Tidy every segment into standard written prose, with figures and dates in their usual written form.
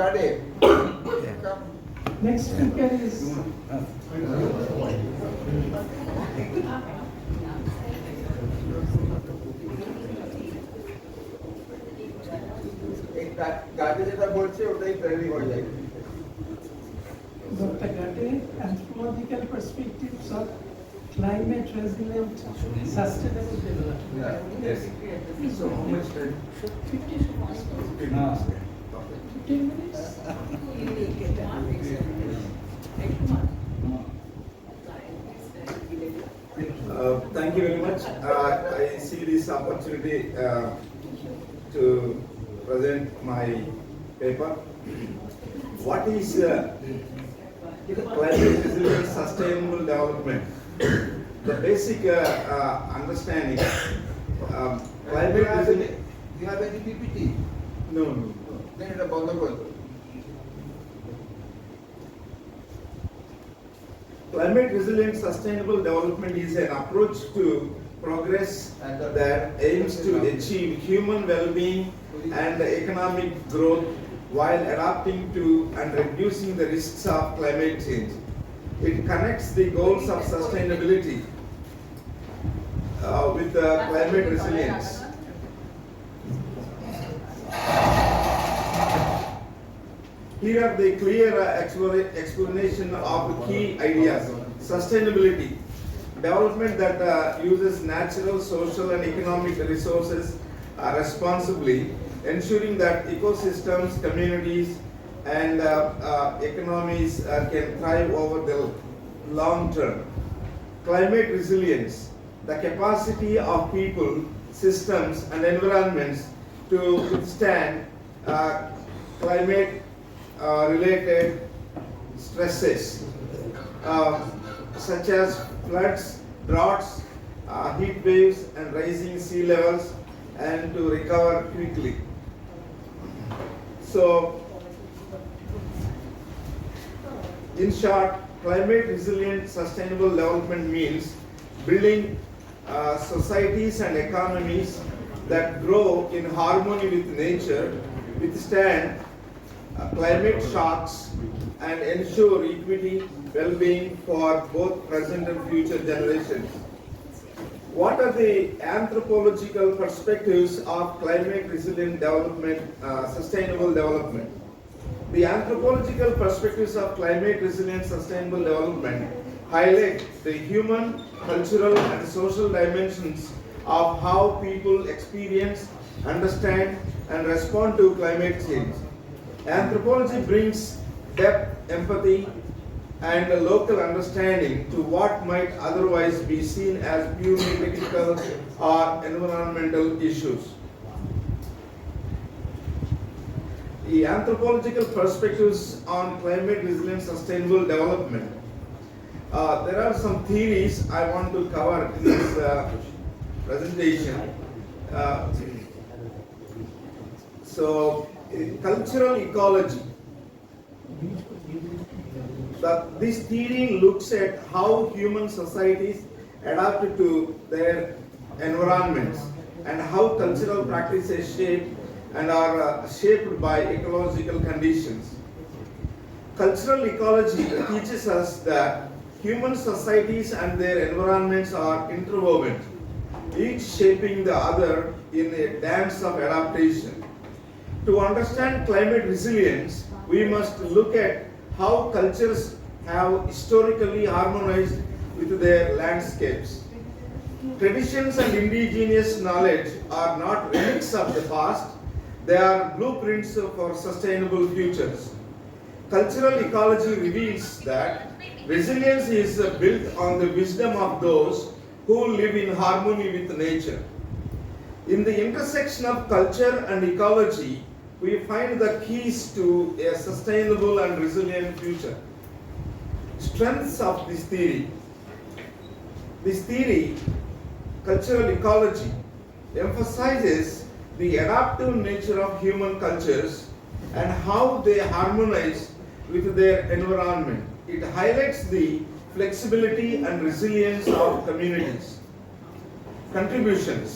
Gadde. Next speaker is গাড়ি যেটা বলছে ওটাই ট্রেনিং হয়ে যায়। Dr. Gadde, Anthropological Perspectives of Climate Resilient Sustainable Development. Yes. So how much time? 15 minutes? Thank you very much. I see this opportunity to present my paper. What is climate resilient sustainable development? The basic understanding. Climate resilient. Do you have any PPT? No. Then এটা বন্ধ করে দাও। Climate resilient sustainable development is an approach to progress that aims to achieve human well-being and economic growth while adapting to and reducing the risks of climate change. It connects the goals of sustainability with climate resilience. Here are the clear explanation of the key ideas. Sustainability, development that uses natural, social and economic resources responsibly, ensuring that ecosystems, communities and economies can thrive over the long term. Climate resilience, the capacity of people, systems and environments to withstand climate related stresses such as floods, droughts, heat waves and rising sea levels, and to recover quickly. So, in short, climate resilient sustainable development means building societies and economies that grow in harmony with nature, withstand climate shocks and ensure equity, well-being for both present and future generations. What are the anthropological perspectives of climate resilient development, sustainable development? The anthropological perspectives of climate resilient sustainable development highlight the human, cultural and social dimensions of how people experience, understand and respond to climate change. Anthropology brings depth, empathy, and a local understanding to what might otherwise be seen as purely technical or environmental issues. The anthropological perspectives on climate resilient sustainable development. There are some theories I want to cover in this presentation. Cultural ecology. This theory looks at how human societies adapt to their environments and how cultural practices shape and are shaped by ecological conditions. Cultural ecology teaches us that human societies and their environments are interwoven, each shaping the other in a dance of adaptation. To understand climate resilience, we must look at how cultures have historically harmonized with their landscapes. Traditions and indigenous knowledge are not relics of the past, they are blueprints for sustainable futures. Cultural ecology reveals that resilience is built on the wisdom of those who live in harmony with nature. In the intersection of culture and ecology, we find the keys to a sustainable and resilient future. Strengths of this theory. This theory, cultural ecology, emphasizes the adaptive nature of human cultures and how they harmonize with their environment. It highlights the flexibility and resilience of communities. Contributions.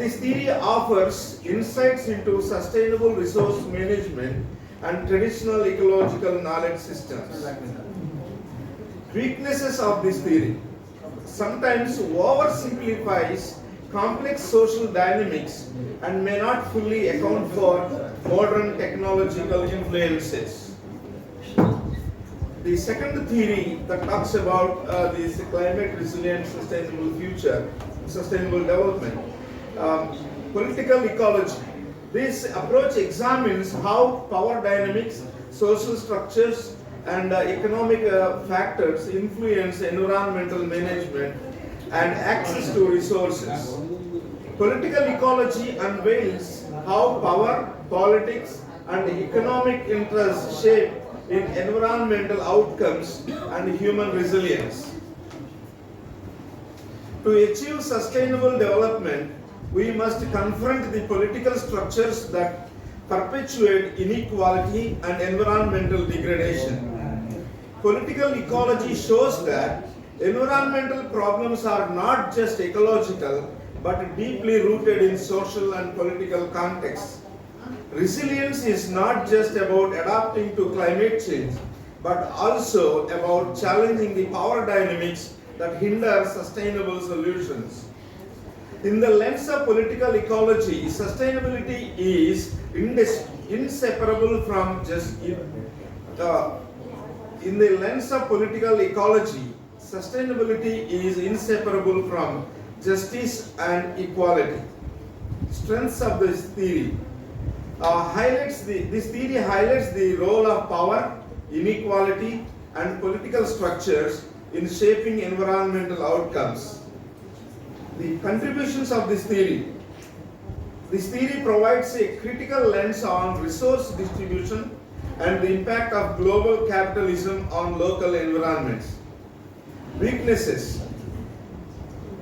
This theory offers insights into sustainable resource management and traditional ecological knowledge systems. Weaknesses of this theory: sometimes oversimplifies complex social dynamics and may not fully account for modern technological influences. The second theory that talks about this climate resilient sustainable future, sustainable development, political ecology. This approach examines how power dynamics, social structures, and economic factors influence environmental management and access to resources. Political ecology unveils how power, politics, and economic interests shape in environmental outcomes and human resilience. To achieve sustainable development, we must confront the political structures that perpetuate inequality and environmental degradation. Political ecology shows that environmental problems are not just ecological, but deeply rooted in social and political contexts. Resilience is not just about adapting to climate change, but also about challenging the power dynamics that hinder sustainable solutions. In the lens of political ecology, sustainability is inseparable from in the lens of political ecology, sustainability is inseparable from justice and equality. Strengths of this theory this theory highlights the role of power, inequality, and political structures in shaping environmental outcomes. The contributions of this theory. This theory provides a critical lens on resource distribution and the impact of global capitalism on local environments. Weaknesses.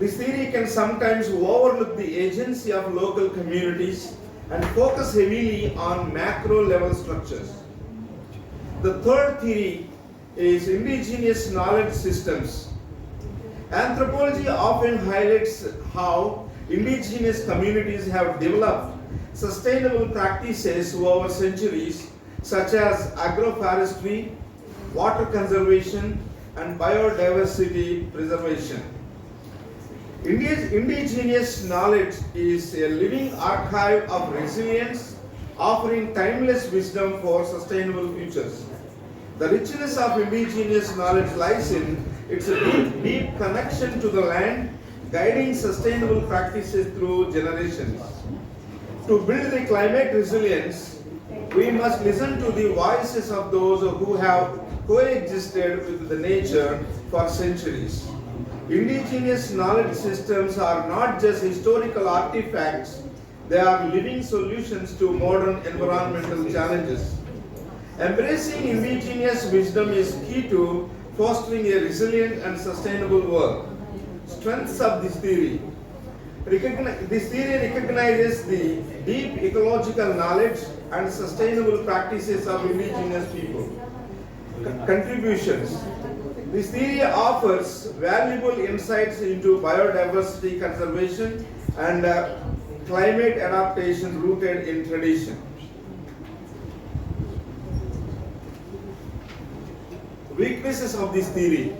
This theory can sometimes overlook the agency of local communities and focus heavily on macro level structures. The third theory is indigenous knowledge systems. Anthropology often highlights how indigenous communities have developed sustainable practices over centuries, such as agroforestry, water conservation, and biodiversity preservation. Indigenous knowledge is a living archive of resilience, offering timeless wisdom for sustainable futures. The richness of indigenous knowledge lies in its deep connection to the land, guiding sustainable practices through generations. To build the climate resilience, we must listen to the voices of those who have coexisted with the nature for centuries. Indigenous knowledge systems are not just historical artifacts, they are living solutions to modern environmental challenges. Embracing indigenous wisdom is key to fostering a resilient and sustainable world. Strengths of this theory. This theory recognizes the deep ecological knowledge and sustainable practices of indigenous people. Contributions. This theory offers valuable insights into biodiversity conservation and climate adaptation rooted in tradition. Weaknesses of this theory.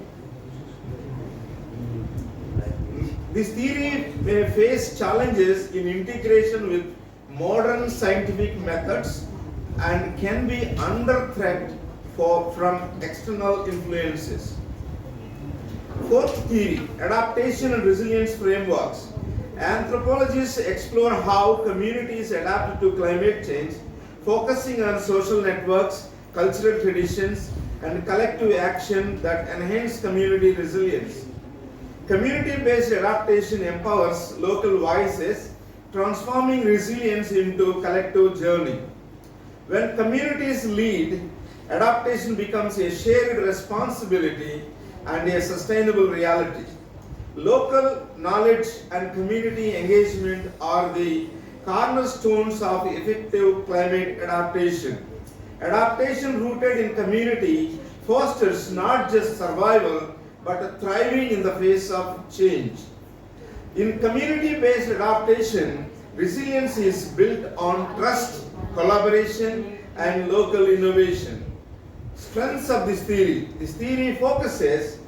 This theory may face challenges in integration with modern scientific methods and can be under threat from external influences. Fourth theory, adaptation and resilience frameworks. Anthropologists explore how communities adapt to climate change, focusing on social networks, cultural traditions, and collective action that enhance community resilience. Community-based adaptation empowers local voices, transforming resilience into a collective journey. When communities lead, adaptation becomes a shared responsibility and a sustainable reality. Local knowledge and community engagement are the cornerstones of effective climate adaptation. Adaptation rooted in community fosters not just survival, but thriving in the face of change. In community-based adaptation, Resilience is built on trust, collaboration, and local innovation. Strengths of this theory. This theory focuses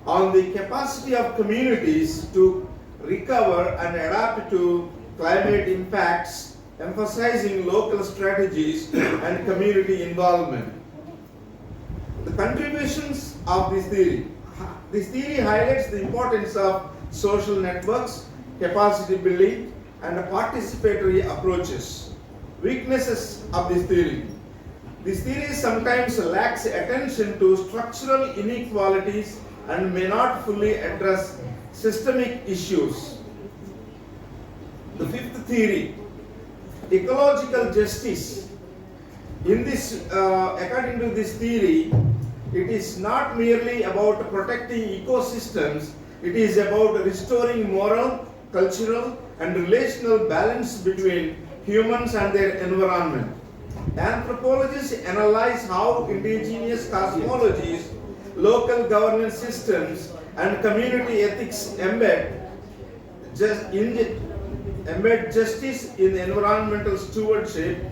on the capacity of communities to recover and adapt to climate impacts, emphasizing local strategies and community involvement. The contributions of this theory. This theory highlights the importance of social networks, capacity building, and participatory approaches. Weaknesses of this theory. This theory sometimes lacks attention to structural inequalities and may not fully address systemic issues. The fifth theory, ecological justice. According to this theory, it is not merely about protecting ecosystems, it is about restoring moral, cultural, and relational balance between humans and their environment. Anthropologists analyze how indigenous cosmologies, local governance systems, and community ethics embed justice in environmental stewardship.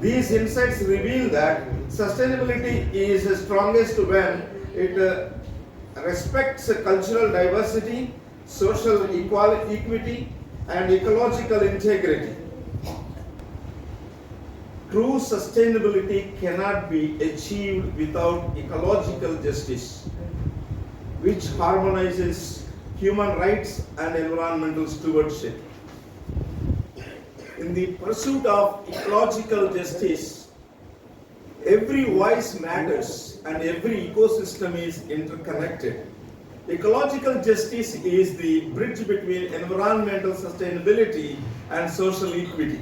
These insights reveal that sustainability is strongest when it respects cultural diversity, social equity, and ecological integrity. True sustainability cannot be achieved without ecological justice, which harmonizes human rights and environmental stewardship. In the pursuit of ecological justice, every voice matters and every ecosystem is interconnected. Ecological justice is the bridge between environmental sustainability and social equity.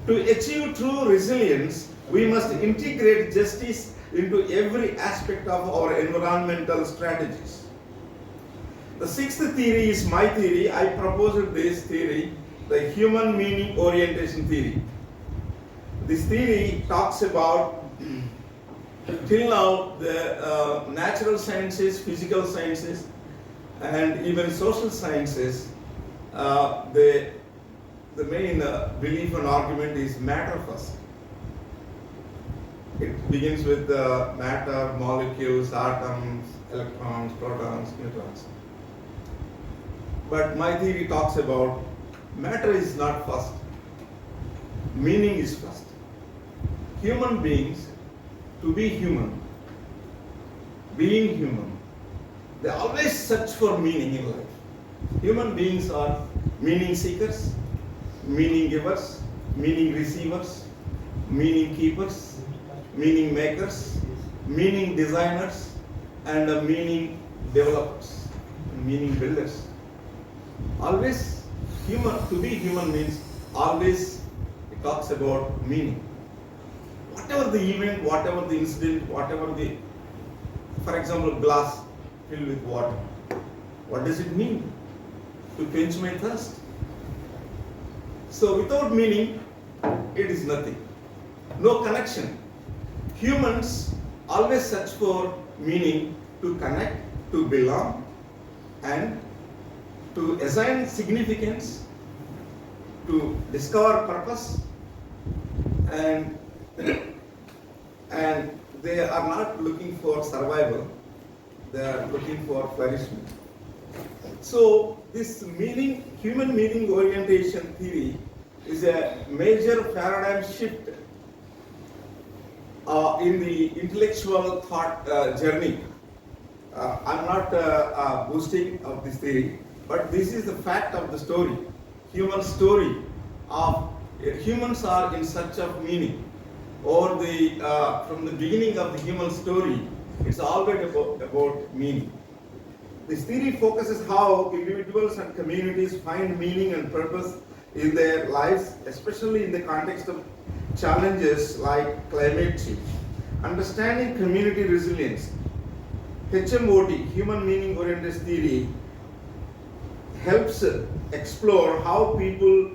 To achieve true resilience, we must integrate justice into every aspect of our environmental strategies. The sixth theory is my theory. I proposed this theory, the human meaning orientation theory. This theory talks about, till now, the natural sciences, physical sciences, and even social sciences, the main belief and argument is matter first. It begins with matter, molecules, atoms, electrons, protons, neutrons. But my theory talks about matter is not first, meaning is first. Human beings, to be human, being human, they always search for meaning in life. Human beings are meaning seekers, meaning givers, meaning receivers, meaning keepers, meaning makers, meaning designers, and meaning developers, meaning builders. Always human, to be human means always it talks about meaning. Whatever the event, whatever the incident, whatever the, for example, glass filled with water. What does it mean? To quench my thirst. So without meaning, it is nothing. No connection. Humans always search for meaning to connect, to belong, and to assign significance, to discover purpose, and they are not looking for survival, they are looking for flourishment. So this meaning, human meaning orientation theory is a major paradigm shift in the intellectual thought journey. I'm not boasting of this theory, but this is the fact of the story, human story of humans are in search of meaning. Or from the beginning of the human story, it's always about meaning. This theory focuses how individuals and communities find meaning and purpose in their lives, especially in the context of challenges like climate change. Understanding community resilience. HMOT, Human Meaning Oriented Theory, helps explore how people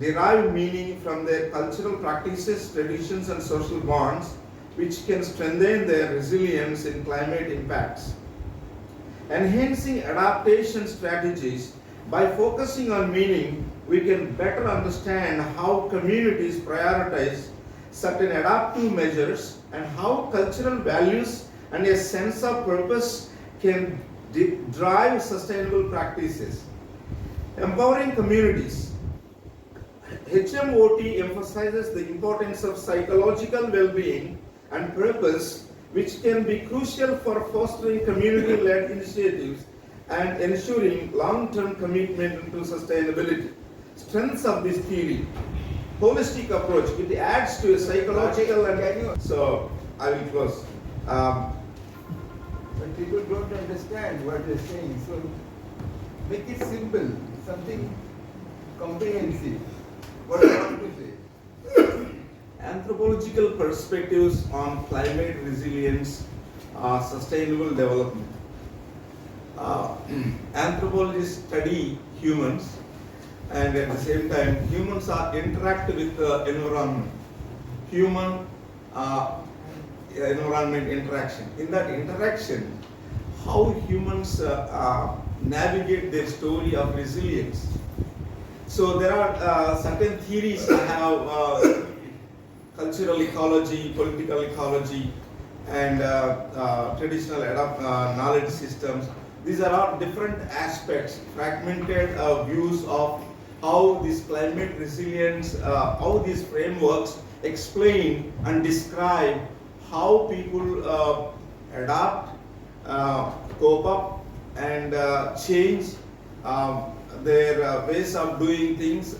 derive meaning from their cultural practices, traditions, and social bonds, which can strengthen their resilience in climate impacts. Enhancing adaptation strategies. By focusing on meaning, we can better understand how communities prioritize certain adaptive measures and how cultural values and a sense of purpose can drive sustainable practices. Empowering communities. HMOT emphasizes the importance of psychological well-being and purpose, which can be crucial for fostering community-led initiatives and ensuring long-term commitment to sustainability. Strengths of this theory. Holistic approach, it adds to a psychological and so I will close. But people don't understand what they're saying, so make it simple, something comprehensive. What do you want to say? Anthropological perspectives on climate resilience, sustainable development. Anthropologists study humans, and at the same time humans are interact with the environment. Human environment interaction. In that interaction, how humans navigate their story of resilience. So there are certain theories that have cultural ecology, political ecology, and traditional knowledge systems. These are all different aspects, fragmented views of how this climate resilience, how these frameworks explain and describe how people adapt, cope up, and change their ways of doing things